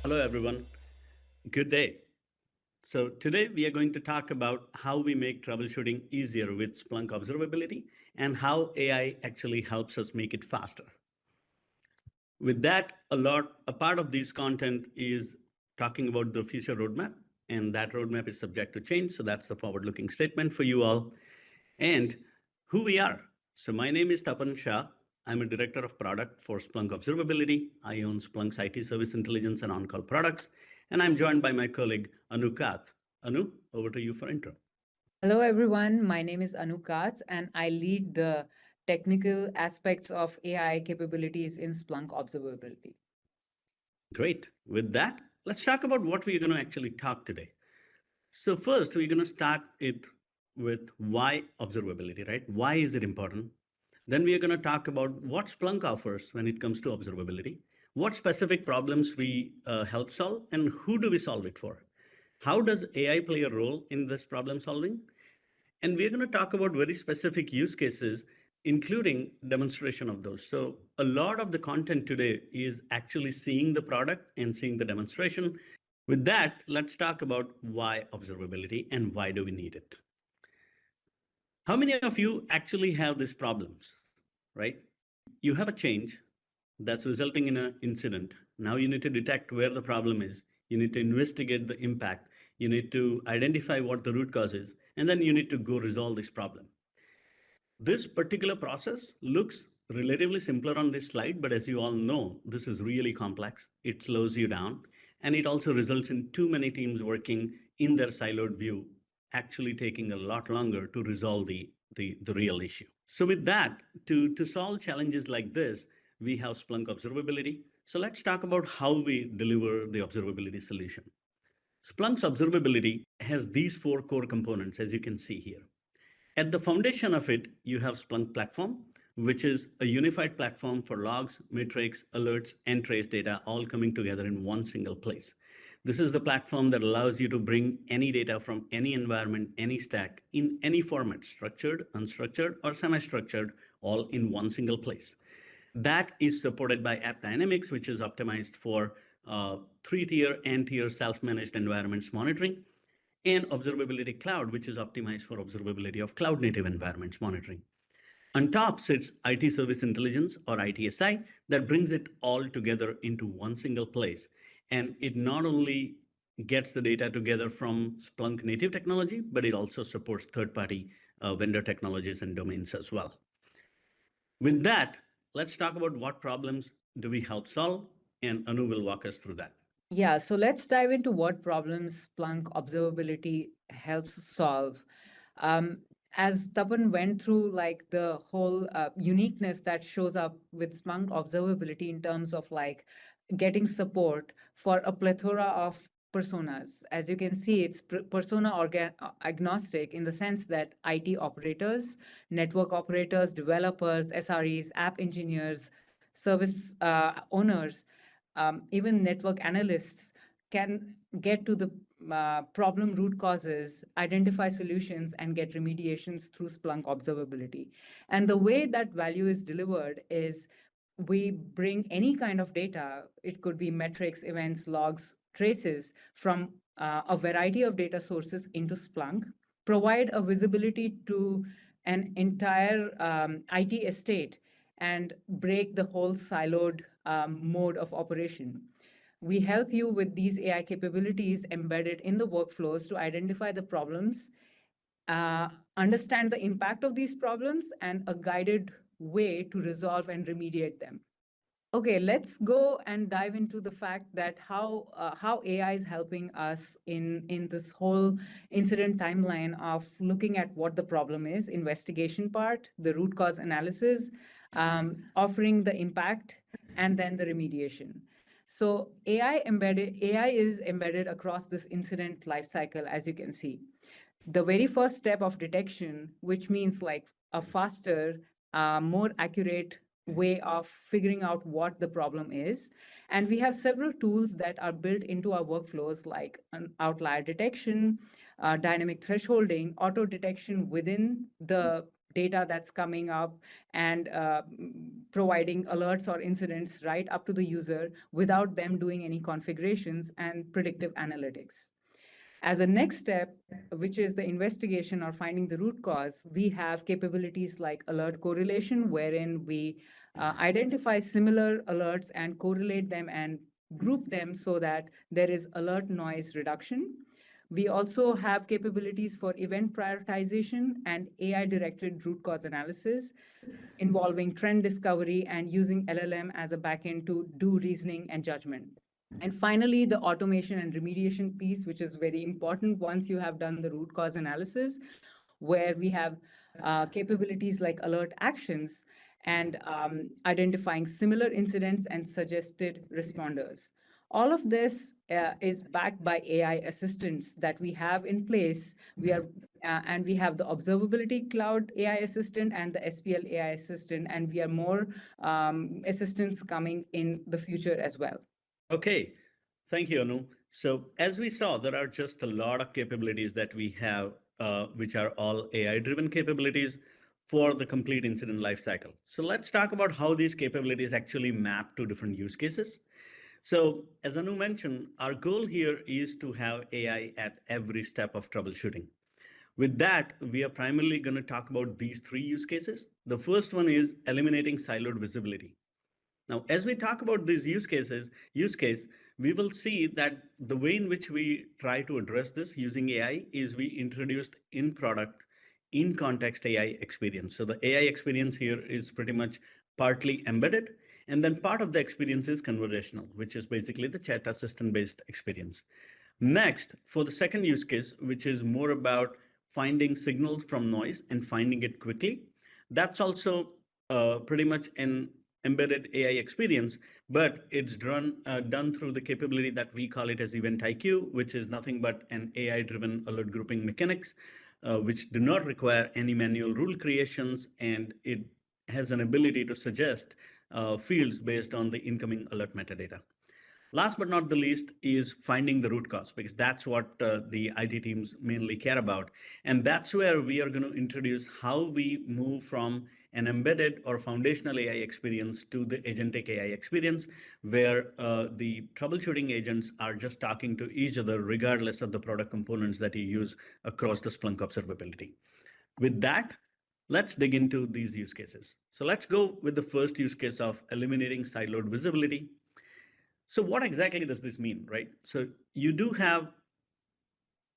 Hello, everyone. Good day. So today we are going to talk about how we make troubleshooting easier with Splunk Observability and how AI actually helps us make it faster. With that, a part of this content is talking about the future roadmap, and that roadmap is subject to change. So that's the forward-looking statement for you all. And who we are. So my name is Tapan Shah. I'm a director of product for Splunk Observability. I own Splunk's IT Service Intelligence and on-call products. And I'm joined by my colleague, Annu Kath. Annu, over to you for intro. Hello, everyone. My name is Annu Kath, and I lead the technical aspects of AI capabilities in Splunk Observability. Great. With that, let's talk about what we're going to actually talk today. So first, we're going to start it with why observability, right? Why is it important? Then we are going to talk about what Splunk offers when it comes to observability, what specific problems we help solve, and who do we solve it for? How does AI play a role in this problem solving? And we're going to talk about very specific use cases, including demonstration of those. So a lot of the content today is actually seeing the product and seeing the demonstration. With that, let's talk about why observability and why do we need it. How many of you actually have these problems, right? You have a change that's resulting in an incident. Now you need to detect where the problem is. You need to investigate the impact. You need to identify what the root cause is, and then you need to go resolve this problem. This particular process looks relatively simpler on this slide, but as you all know, this is really complex. It slows you down, and it also results in too many teams working in their siloed view, actually taking a lot longer to resolve the real issue. So with that, to solve challenges like this, we have Splunk Observability. So let's talk about how we deliver the observability solution. Splunk's observability has these four core components, as you can see here. At the foundation of it, you have Splunk Platform, which is a unified platform for logs, metrics, alerts, and trace data all coming together in one single place. This is the platform that allows you to bring any data from any environment, any stack, in any format, structured, unstructured, or semi-structured, all in one single place. That is supported by AppDynamics, which is optimized for 3-tier and tier self-managed environments monitoring, and Observability Cloud, which is optimized for observability of cloud-native environments monitoring. On top sits IT Service Intelligence, or ITSI, that brings it all together into one single place. And it not only gets the data together from Splunk native technology, but it also supports third-party vendor technologies and domains as well. With that, let's talk about what problems do we help solve, and Anu will walk us through that. Yeah, so let's dive into what problems Splunk Observability helps solve. As Tapan went through, like the whole uniqueness that shows up with Splunk Observability in terms of like getting support for a plethora of personas. As you can see, it's persona agnostic in the sense that IT operators, network operators, developers, SREs, app engineers, service owners, even network analysts can get to the problem root causes, identify solutions, and get remediations through Splunk Observability. And the way that value is delivered is we bring any kind of data, it could be metrics, events, logs, traces from a variety of data sources into Splunk, provide a visibility to an entire IT estate, and break the whole siloed mode of operation. We help you with these AI capabilities embedded in the workflows to identify the problems, understand the impact of these problems, and a guided way to resolve and remediate them. Okay, let's go and dive into the fact that how AI is helping us in this whole incident timeline of looking at what the problem is, investigation part, the root cause analysis, offering the impact, and then the remediation. So AI is embedded across this incident lifecycle, as you can see. The very first step of detection, which means like a faster, more accurate way of figuring out what the problem is. And we have several tools that are built into our workflows, like an outlier detection, dynamic thresholding, auto detection within the data that's coming up and providing alerts or incidents right up to the user without them doing any configurations and predictive analytics. As a next step, which is the investigation or finding the root cause, we have capabilities like alert correlation, wherein we identify similar alerts and correlate them and group them so that there is alert noise reduction. We also have capabilities for event prioritization and AI directed root cause analysis involving trend discovery and using LLM as a backend to do reasoning and judgment. And finally, the automation and remediation piece, which is very important once you have done the root cause analysis, where we have capabilities like alert actions and identifying similar incidents and suggested responders. All of this is backed by AI assistants that we have in place. And we have the Observability Cloud AI assistant and the SPL AI assistant, and we are more assistants coming in the future as well. Okay, thank you, Anu. So, as we saw, there are just a lot of capabilities that we have, which are all AI driven capabilities for the complete incident lifecycle. So, let's talk about how these capabilities actually map to different use cases. So, as Anu mentioned, our goal here is to have AI at every step of troubleshooting. With that, we are primarily going to talk about these three use cases. The first one is eliminating siloed visibility. Now, as we talk about these use case, we will see that the way in which we try to address this using AI is we introduced in product, in context AI experience. So the AI experience here is pretty much partly embedded, and then part of the experience is conversational, which is basically the chat assistant based experience. Next, for the second use case, which is more about finding signals from noise and finding it quickly, that's also pretty much an embedded AI experience, but it's done through the capability that we call it as Event IQ, which is nothing but an AI-driven alert grouping mechanics, which do not require any manual rule creations, and it has an ability to suggest fields based on the incoming alert metadata. Last but not the least is finding the root cause, because that's what the IT teams mainly care about. And that's where we are going to introduce how we move from an embedded or foundational AI experience to the agentic AI experience, where the troubleshooting agents are just talking to each other regardless of the product components that you use across the Splunk observability. With that, let's dig into these use cases. So let's go with the first use case of eliminating siloed visibility. So what exactly does this mean, right? So you do have,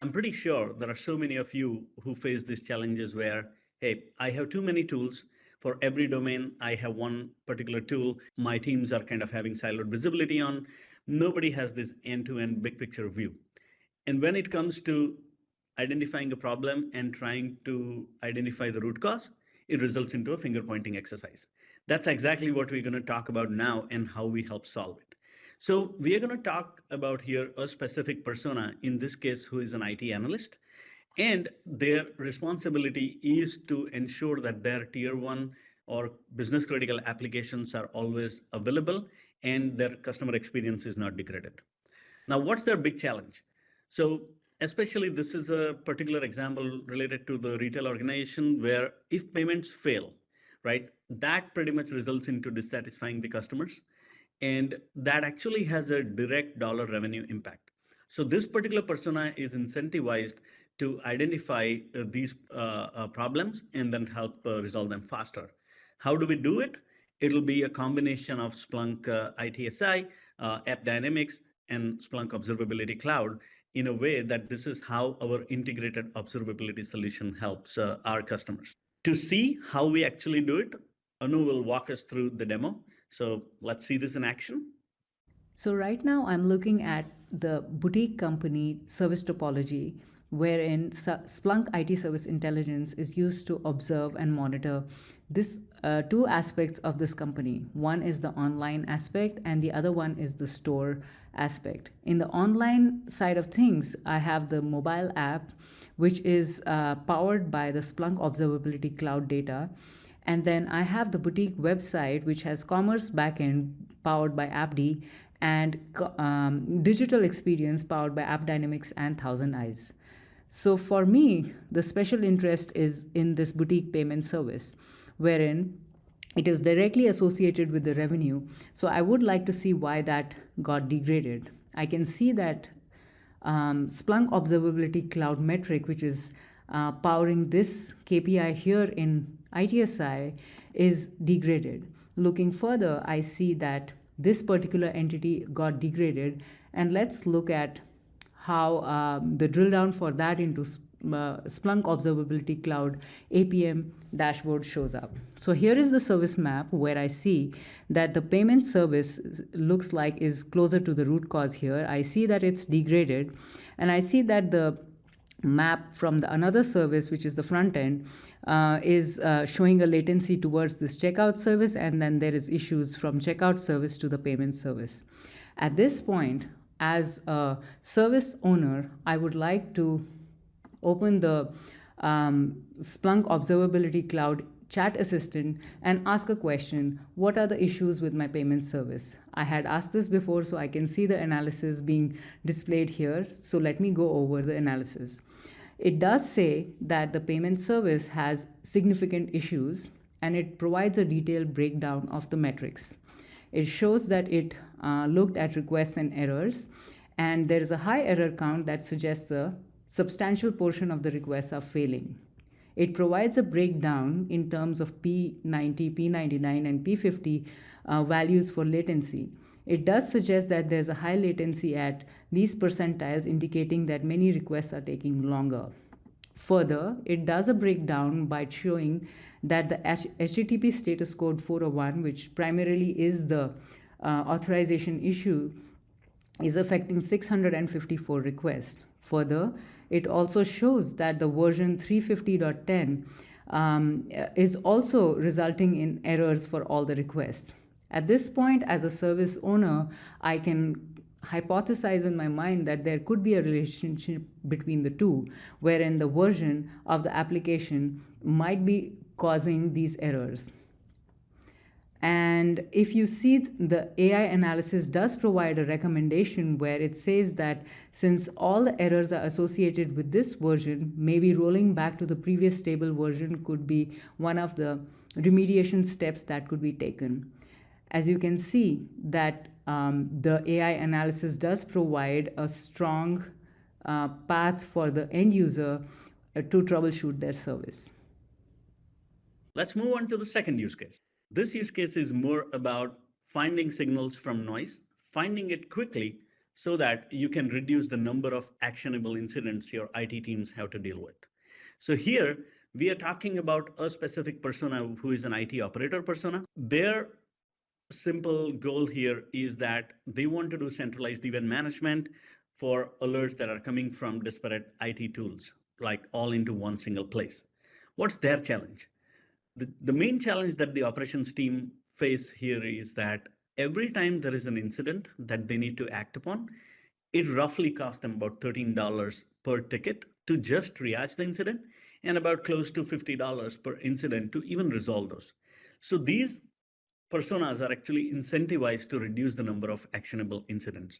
I'm pretty sure there are so many of you who face these challenges where, hey, I have too many tools. For every domain, I have one particular tool. My teams are kind of having siloed visibility on. Nobody has this end-to-end big picture view. And when it comes to identifying a problem and trying to identify the root cause, it results into a finger pointing exercise. That's exactly what we're going to talk about now and how we help solve it. So we are going to talk about here a specific persona, in this case, who is an IT analyst. And their responsibility is to ensure that their tier one or business critical applications are always available and their customer experience is not degraded. Now, what's their big challenge? So, especially this is a particular example related to the retail organization where if payments fail, right, that pretty much results into dissatisfying the customers. And that actually has a direct dollar revenue impact. So this particular persona is incentivized to identify these problems and then help resolve them faster. How do we do it? It'll be a combination of Splunk ITSI, AppDynamics, and Splunk Observability Cloud in a way that this is how our integrated observability solution helps our customers. To see how we actually do it, Anu will walk us through the demo. So let's see this in action. So right now I'm looking at the boutique company service topology, wherein Splunk IT Service Intelligence is used to observe and monitor this two aspects of this company. One is the online aspect and the other one is the store aspect. In the online side of things, I have the mobile app, which is powered by the Splunk Observability Cloud data. And then I have the boutique website, which has commerce backend powered by AppD and digital experience powered by AppDynamics and Thousand Eyes. So for me, the special interest is in this boutique payment service, wherein it is directly associated with the revenue. So I would like to see why that got degraded. I can see that Splunk Observability Cloud metric, which is powering this KPI here in ITSI, is degraded. Looking further, I see that this particular entity got degraded, and let's look at how the drill down for that into Splunk Observability Cloud APM dashboard shows up. So here is the service map where I see that the payment service looks like is closer to the root cause here. I see that it's degraded, and I see that the map from the another service, which is the front end, is showing a latency towards this checkout service, and then there is issues from checkout service to the payment service. At this point, as a service owner, I would like to open the Splunk Observability Cloud chat assistant and ask a question: what are the issues with my payment service? I had asked this before, so I can see the analysis being displayed here. So let me go over the analysis. It does say that the payment service has significant issues, and it provides a detailed breakdown of the metrics. It shows that it looked at requests and errors, and there is a high error count that suggests a substantial portion of the requests are failing. It provides a breakdown in terms of P90, P99, and P50 values for latency. It does suggest that there's a high latency at these percentiles, indicating that many requests are taking longer. Further, it does a breakdown by showing that the HTTP status code 401, which primarily is the authorization issue, is affecting 654 requests. Further, it also shows that the version 350.10 is also resulting in errors for all the requests. At this point, as a service owner, I can hypothesize in my mind that there could be a relationship between the two, wherein the version of the application might be causing these errors. And if you see, the AI analysis does provide a recommendation where it says that since all the errors are associated with this version, maybe rolling back to the previous stable version could be one of the remediation steps that could be taken. As you can see, that the AI analysis does provide a strong path for the end user to troubleshoot their service. Let's move on to the second use case. This use case is more about finding signals from noise, finding it quickly so that you can reduce the number of actionable incidents your IT teams have to deal with. So here we are talking about a specific persona who is an IT operator persona. Their simple goal here is that they want to do centralized event management for alerts that are coming from disparate IT tools, like all into one single place. What's their challenge? The main challenge that the operations team face here is that every time there is an incident that they need to act upon, it roughly costs them about $13 per ticket to just triage the incident, and about close to $50 per incident to even resolve those. So these personas are actually incentivized to reduce the number of actionable incidents.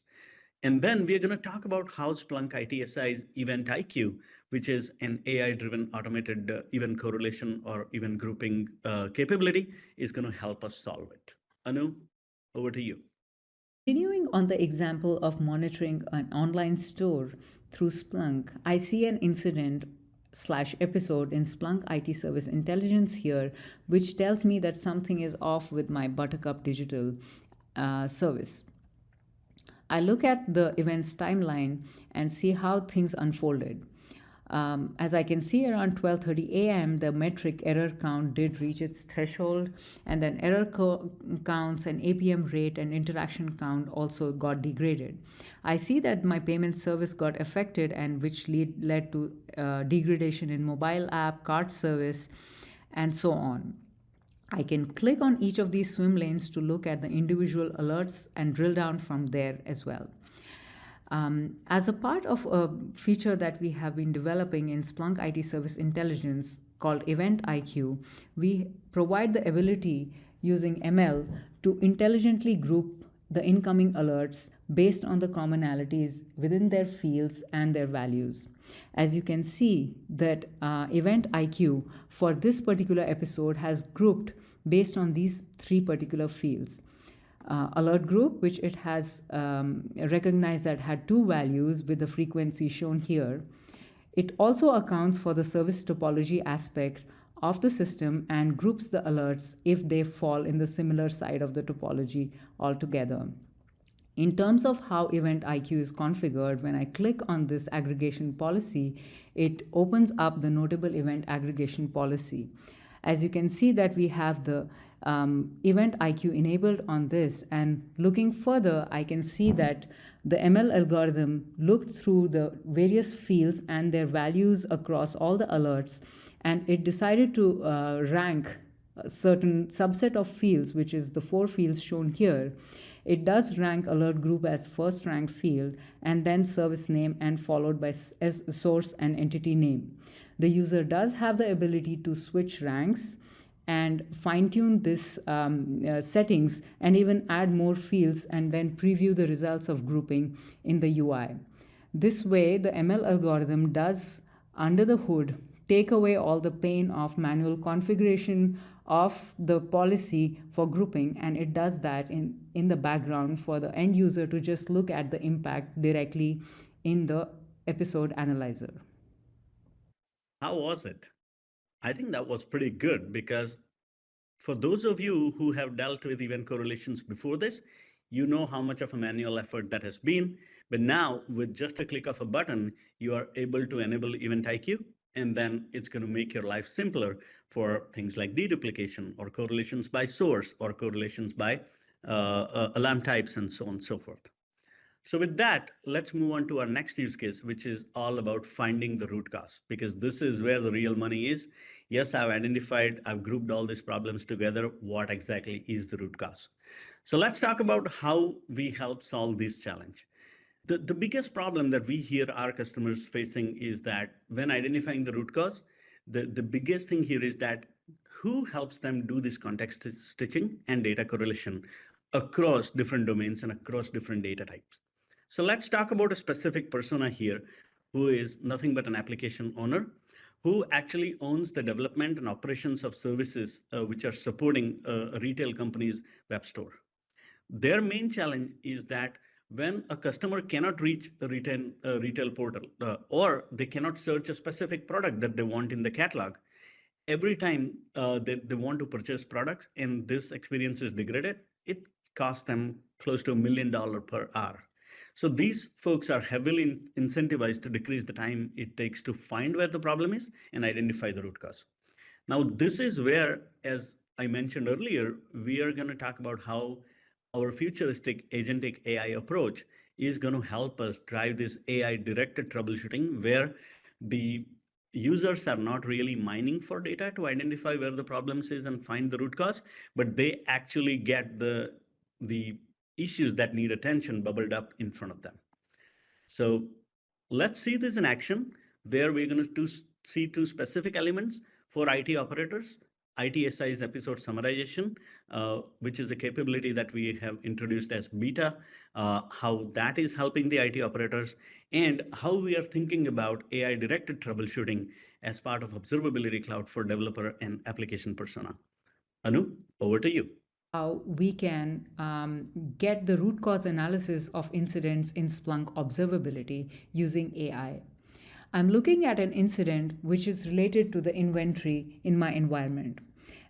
And then we're going to talk about how Splunk ITSI's Event IQ, which is an AI-driven automated event correlation or event grouping capability, is going to help us solve it. Annu, over to you. Continuing on the example of monitoring an online store through Splunk, I see an incident slash episode in Splunk IT Service Intelligence here, which tells me that something is off with my Buttercup Digital service. I look at the events timeline and see how things unfolded. As I can see, around 12:30 a.m., the metric error count did reach its threshold, and then error counts and APM rate and interaction count also got degraded. I see that my payment service got affected, and which led to degradation in mobile app, cart service, and so on. I can click on each of these swim lanes to look at the individual alerts and drill down from there as well. As a part of a feature that we have been developing in Splunk IT Service Intelligence called Event IQ, we provide the ability using ML to intelligently group the incoming alerts based on the commonalities within their fields and their values. As you can see, that event IQ for this particular episode has grouped based on these three particular fields. Alert group, which it has recognized that had two values with the frequency shown here. It also accounts for the service topology aspect of the system and groups the alerts if they fall in the similar side of the topology altogether. In terms of how Event IQ is configured, when I click on this aggregation policy, it opens up the notable event aggregation policy. As you can see that we have the Event IQ enabled on this, and looking further, I can see that the ML algorithm looked through the various fields and their values across all the alerts, and it decided to rank a certain subset of fields, which is the 4 fields shown here. It does rank alert group as first ranked field and then service name and followed by source and entity name. The user does have the ability to switch ranks and fine-tune this settings and even add more fields and then preview the results of grouping in the UI. This way, the ML algorithm does, under the hood, take away all the pain of manual configuration of the policy for grouping, and it does that in the background for the end user to just look at the impact directly in the episode analyzer. How was it? I think that was pretty good because for those of you who have dealt with event correlations before this, you know how much of a manual effort that has been. But now, with just a click of a button, you are able to enable Event IQ, and then it's going to make your life simpler for things like deduplication or correlations by source or correlations by alarm types and so on and so forth. So with that, let's move on to our next use case, which is all about finding the root cause, because this is where the real money is. Yes, I've grouped all these problems together. What exactly is the root cause? So let's talk about how we help solve this challenge. The biggest problem that we hear our customers facing is that when identifying the root cause, the biggest thing here is that who helps them do this context stitching and data correlation across different domains and across different data types. So let's talk about a specific persona here who is nothing but an application owner who actually owns the development and operations of services which are supporting a retail company's web store. Their main challenge is that when a customer cannot reach a retail portal or they cannot search a specific product that they want in the catalog, every time they want to purchase products and this experience is degraded, it costs them close to $1 million per hour. So these folks are heavily incentivized to decrease the time it takes to find where the problem is and identify the root cause. Now, this is where, as I mentioned earlier, we are going to talk about how our futuristic agentic AI approach is going to help us drive this AI directed troubleshooting where the users are not really mining for data to identify where the problems is and find the root cause, but they actually get the issues that need attention bubbled up in front of them. So let's see this in action where we're going to see 2 specific elements for IT operators. ITSI's episode summarization, which is a capability that we have introduced as beta, how that is helping the IT operators, and how we are thinking about AI-directed troubleshooting as part of Observability Cloud for developer and application persona. Annu, over to you. How we can get the root cause analysis of incidents in Splunk observability using AI. I'm looking at an incident which is related to the inventory in my environment.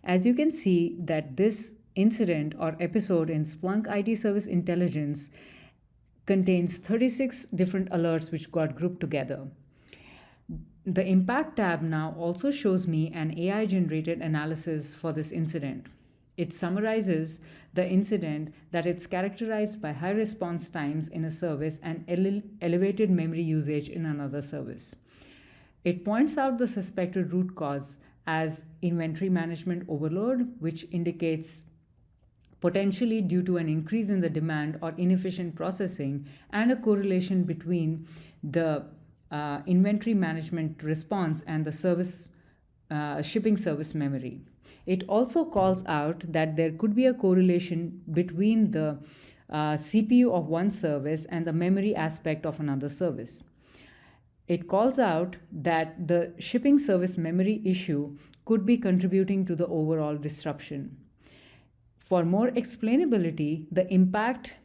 As you can see that this incident or episode in Splunk IT Service Intelligence contains 36 different alerts which got grouped together. The Impact tab now also shows me an AI-generated analysis for this incident. It summarizes the incident that it's characterized by high response times in a service and elevated memory usage in another service. It points out the suspected root cause as inventory management overload, which indicates potentially due to an increase in the demand or inefficient processing, and a correlation between the inventory management response and the service shipping service memory. It also calls out that there could be a correlation between the CPU of one service and the memory aspect of another service. It calls out that the shipping service memory issue could be contributing to the overall disruption. For more explainability, the impact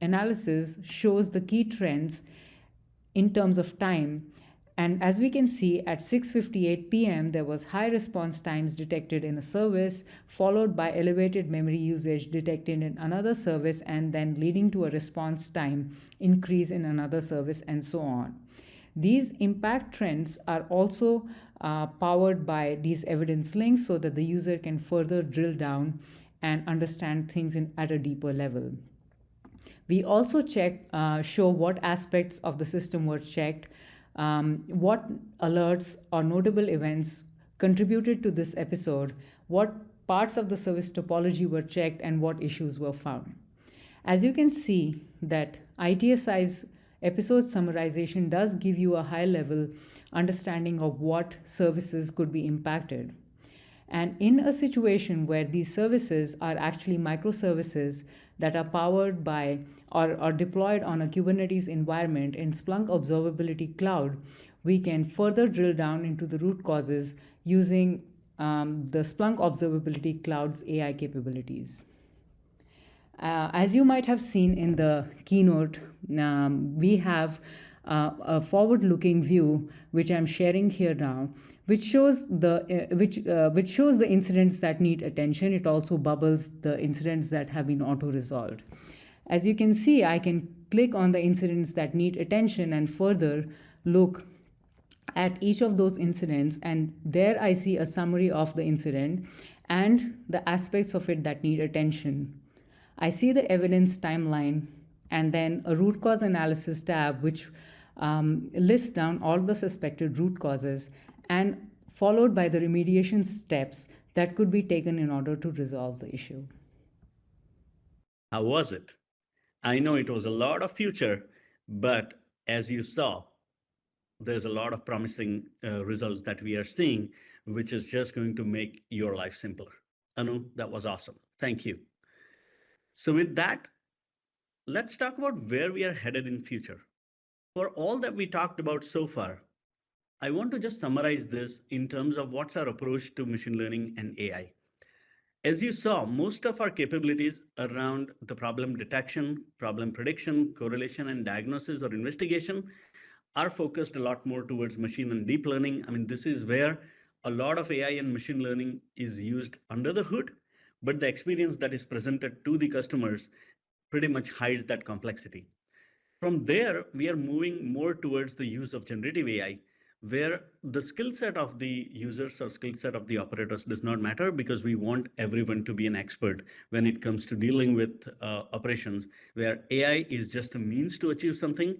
analysis shows the key trends in terms of time. And as we can see, at 6:58 p.m., there was high response times detected in a service, followed by elevated memory usage detected in another service, and then leading to a response time increase in another service, and so on. These impact trends are also powered by these evidence links so that the user can further drill down and understand things at a deeper level. We also show what aspects of the system were checked, what alerts or notable events contributed to this episode, what parts of the service topology were checked, and what issues were found. As you can see, that ITSI's episode summarization does give you a high level understanding of what services could be impacted. And in a situation where these services are actually microservices that are powered by or deployed on a Kubernetes environment in Splunk Observability Cloud, we can further drill down into the root causes using the Splunk Observability Cloud's AI capabilities. As you might have seen in the keynote, we have a forward-looking view, which I'm sharing here now, which shows the incidents that need attention. It also bubbles the incidents that have been auto-resolved. As you can see, I can click on the incidents that need attention and further look at each of those incidents, and there I see a summary of the incident and the aspects of it that need attention. I see the evidence timeline and then a root cause analysis tab, which lists down all the suspected root causes, and followed by the remediation steps that could be taken in order to resolve the issue. How was it? I know it was a lot of future, but as you saw, there's a lot of promising results that we are seeing, which is just going to make your life simpler. Anu, that was awesome. Thank you. So with that, let's talk about where we are headed in future. For all that we talked about so far, I want to just summarize this in terms of what's our approach to machine learning and AI. As you saw, most of our capabilities around the problem detection, problem prediction, correlation, and diagnosis or investigation are focused a lot more towards machine and deep learning. I mean, this is where a lot of AI and machine learning is used under the hood, but the experience that is presented to the customers pretty much hides that complexity. From there, we are moving more towards the use of generative AI, where the skill set of the users or skill set of the operators does not matter, because we want everyone to be an expert when it comes to dealing with operations, where AI is just a means to achieve something.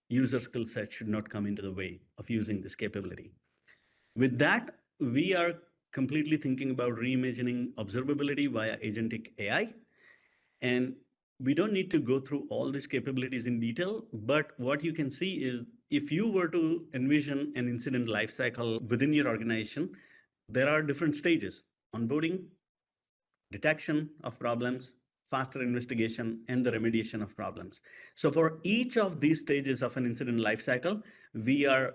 User skill set should not come into the way of using this capability. With that, we are completely thinking about reimagining observability via agentic AI. And we don't need to go through all these capabilities in detail, but what you can see is if you were to envision an incident lifecycle within your organization, there are different stages: onboarding, detection of problems, faster investigation, and the remediation of problems. So for each of these stages of an incident lifecycle, we are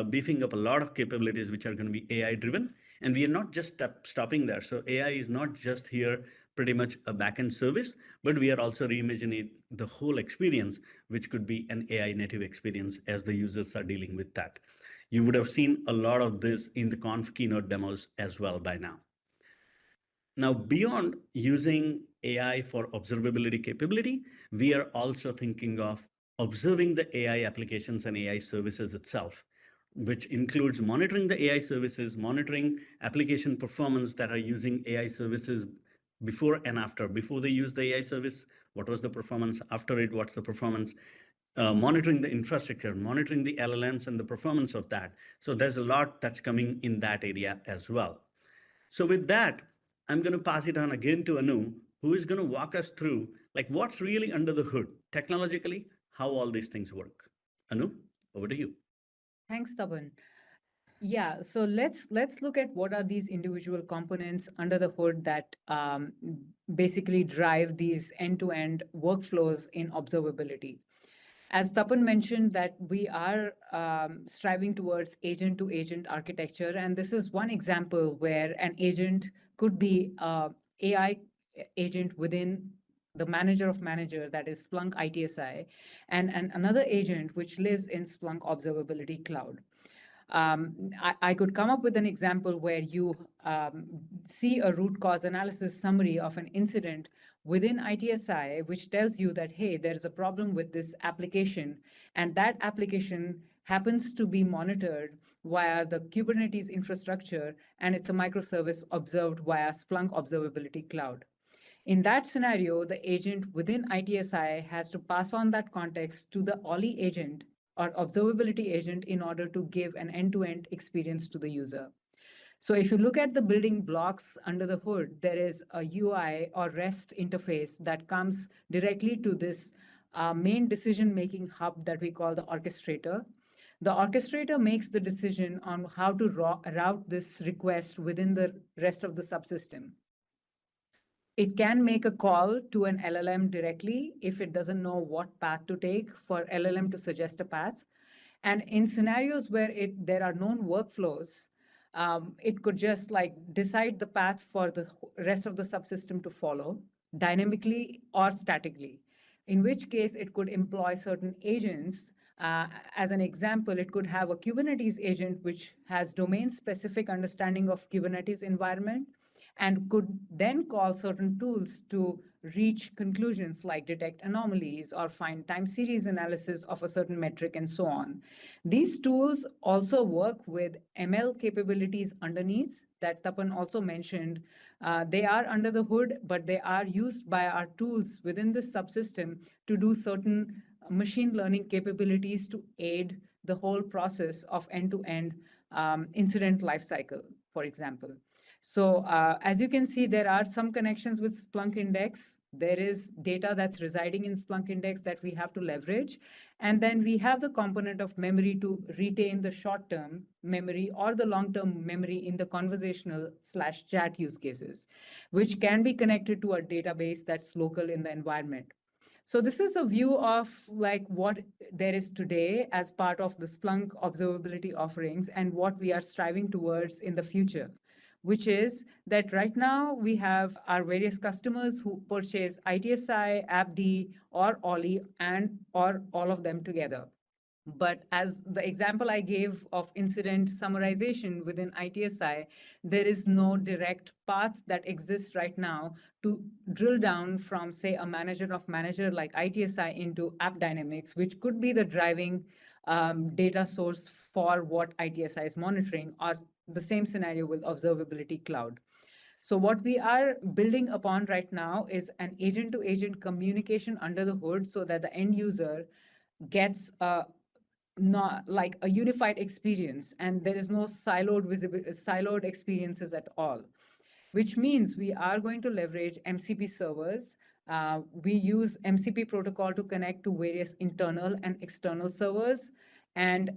beefing up a lot of capabilities which are going to be AI driven. And we are not just stopping there. So AI is not just here pretty much a backend service, but we are also reimagining the whole experience, which could be an AI native experience as the users are dealing with that. You would have seen a lot of this in the conf keynote demos as well by now. Now, beyond using AI for observability capability, we are also thinking of observing the AI applications and AI services itself, which includes monitoring the AI services, monitoring application performance that are using AI services before and after. Before they use the AI service, what was the performance? After it, what's the performance? Monitoring the infrastructure, monitoring the LLMs and the performance of that. So there's a lot that's coming in that area as well. So with that, I'm going to pass it on again to Anu, who is going to walk us through like what's really under the hood technologically, how all these things work. Anu, over to you. Thanks, Tapan. Yeah, so let's look at what are these individual components under the hood that basically drive these end-to-end workflows in observability. As Tapan mentioned, that we are striving towards agent-to-agent architecture, and this is one example where an agent could be a AI agent within the manager of manager, that is Splunk ITSI, and another agent which lives in Splunk Observability Cloud. I could come up with an example where you see a root cause analysis summary of an incident within ITSI, which tells you that, hey, there's a problem with this application, and that application happens to be monitored via the Kubernetes infrastructure, and it's a microservice observed via Splunk Observability Cloud. In that scenario, the agent within ITSI has to pass on that context to the OLI agent or observability agent in order to give an end-to-end experience to the user. So if you look at the building blocks under the hood, there is a UI or REST interface that comes directly to this main decision-making hub that we call the orchestrator. The orchestrator makes the decision on how to route this request within the rest of the subsystem. It can make a call to an LLM directly if it doesn't know what path to take for LLM to suggest a path. And in scenarios where there are known workflows, it could just like decide the path for the rest of the subsystem to follow dynamically or statically, in which case it could employ certain agents. As an example, it could have a Kubernetes agent which has domain specific understanding of Kubernetes environment and could then call certain tools to reach conclusions like detect anomalies or find time series analysis of a certain metric and so on. These tools also work with ML capabilities underneath that Tapan also mentioned. They are under the hood, but they are used by our tools within this subsystem to do certain machine learning capabilities to aid the whole process of end-to-end incident lifecycle, for example. So as you can see, there are some connections with Splunk Index. There is data that's residing in Splunk Index that we have to leverage. And then we have the component of memory to retain the short-term memory or the long-term memory in the conversational/chat use cases, which can be connected to a database that's local in the environment. So this is a view of like what there is today as part of the Splunk observability offerings and what we are striving towards in the future, which is that right now we have our various customers who purchase ITSI, AppD, or OLI, and or all of them together. But as the example I gave of incident summarization within ITSI, there is no direct path that exists right now to drill down from, say, a manager of manager like ITSI into AppDynamics, which could be the driving data source for what ITSI is monitoring, or the same scenario with Observability Cloud. So what we are building upon right now is an agent-to-agent communication under the hood so that the end user gets not like a unified experience and there is no siloed experiences at all, which means we are going to leverage MCP servers. We use MCP protocol to connect to various internal and external servers and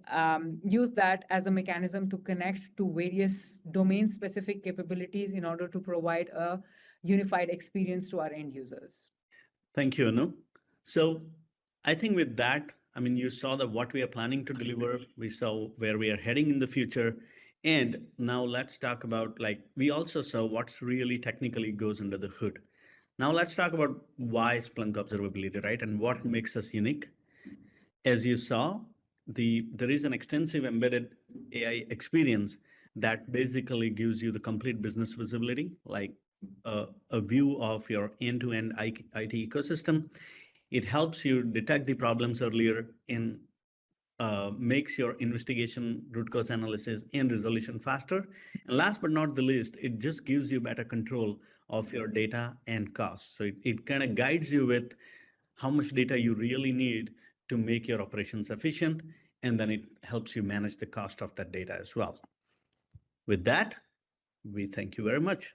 use that as a mechanism to connect to various domain specific capabilities in order to provide a unified experience to our end users. Thank you, Anu. So I think with that, I mean, you saw that what we are planning to deliver, we saw where we are heading in the future. And now let's talk about like we also saw what's really technically goes under the hood. Now let's talk about why Splunk observability, right? And what makes us unique. As you saw, there is an extensive embedded AI experience that basically gives you the complete business visibility, like a view of your end-to-end IT ecosystem. It helps you detect the problems earlier and makes your investigation, root cause analysis, and resolution faster. And last but not the least, it just gives you better control of your data and costs. So it kind of guides you with how much data you really need to make your operations efficient, and then it helps you manage the cost of that data as well. With that, we thank you very much.